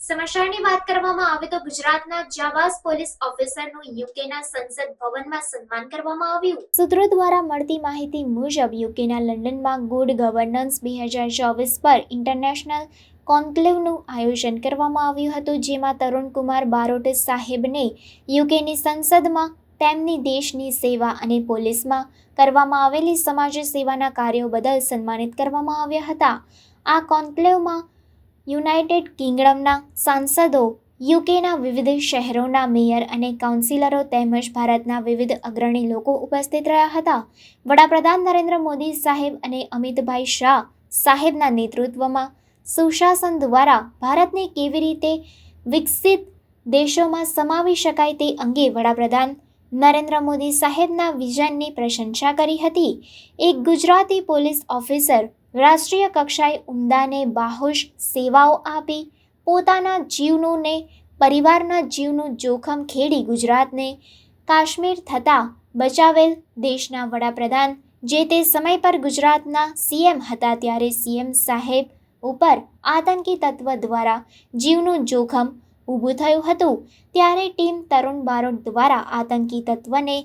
સમાચારની વાત કરવામાં આવે તો ગુજરાતના જાબાઝ પોલીસ ઓફિસરનું યુકેના સંસદ ભવનમાં સન્માન કરવામાં આવ્યું। સૂત્રો દ્વારા મળતી માહિતી મુજબ યુકેના લંડનમાં ગુડ ગવર્નન્સ 2024 પર ઇન્ટરનેશનલ કોન્ક્લેવનું આયોજન કરવામાં આવ્યું હતું, જેમાં તરુણકુમાર બારોટ સાહેબને યુકેની સંસદમાં તેમની દેશની સેવા અને પોલીસમાં કરવામાં આવેલી સમાજ સેવાના કાર્યો બદલ સન્માનિત કરવામાં આવ્યા હતા। આ કોન્ક્લેવમાં યુનાઇટેડ કિંગડમના સાંસદો, યુકેના વિવિધ શહેરોના મેયર અને કાઉન્સિલરો તેમજ ભારતના વિવિધ અગ્રણી લોકો ઉપસ્થિત રહ્યા હતા। વડાપ્રધાન નરેન્દ્ર મોદી સાહેબ અને અમિતભાઈ શાહ સાહેબના નેતૃત્વમાં સુશાસન દ્વારા ભારતને કેવી રીતે વિકસિત દેશોમાં સમાવી શકાય તે અંગે વડાપ્રધાન નરેન્દ્ર મોદી સાહેબના વિઝનની પ્રશંસા કરી હતી। એક ગુજરાતી પોલીસ ઓફિસર રાષ્ટ્રીય કક્ષાએ ઉમદાને બાહોશ સેવાઓ આપી પોતાના જીવનું ને પરિવારના જીવનું જોખમ ખેડી ગુજરાતને કાશ્મીર થતાં બચાવેલ દેશના વડાપ્રધાન જે તે સમય પર ગુજરાતના સીએમ હતા ત્યારે સીએમ સાહેબ ઉપર આતંકી તત્વ દ્વારા જીવનું જોખમ ઊભું થયું હતું ત્યારે ટીમ તરુણ બારોટ દ્વારા આતંકી તત્વને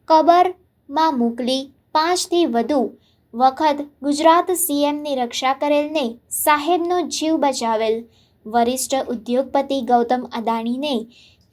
કબરમાં મોકલી 5થી વધુ વખત ગુજરાત સીએમની રક્ષા કરેલને સાહેબનો જીવ બચાવેલ વરિષ્ઠ ઉદ્યોગપતિ ગૌતમ અદાણીને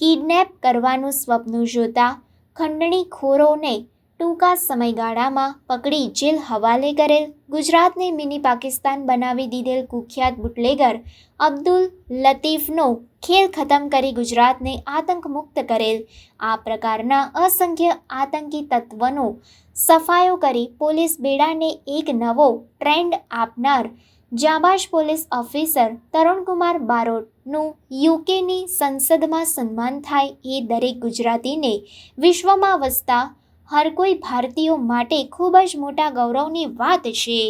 કિડનેપ કરવાનું સ્વપ્ન જોતા ખંડણીખોરોને ટૂંકા સમયગાળામાં પકડી જેલ હવાલે કરેલ ગુજરાતને મિની પાકિસ્તાન બનાવી દીધેલ કુખ્યાત બુટલેગર અબ્દુલ લતીફનો ખેલ ખતમ કરી ગુજરાતને આતંકમુક્ત કરેલ આ પ્રકારના અસંખ્ય આતંકી તત્વનો સફાયો કરી પોલીસ બેડાને એક નવો ટ્રેન્ડ આપનાર જાબાઝ પોલીસ ઓફિસર તરુણકુમાર બારોટનું યુકેની સંસદમાં સન્માન થાય એ દરેક ગુજરાતીને વિશ્વમાં વસતા હર કોઈ ભારતીયો માટે ખૂબ જ મોટા ગૌરવની વાત છે।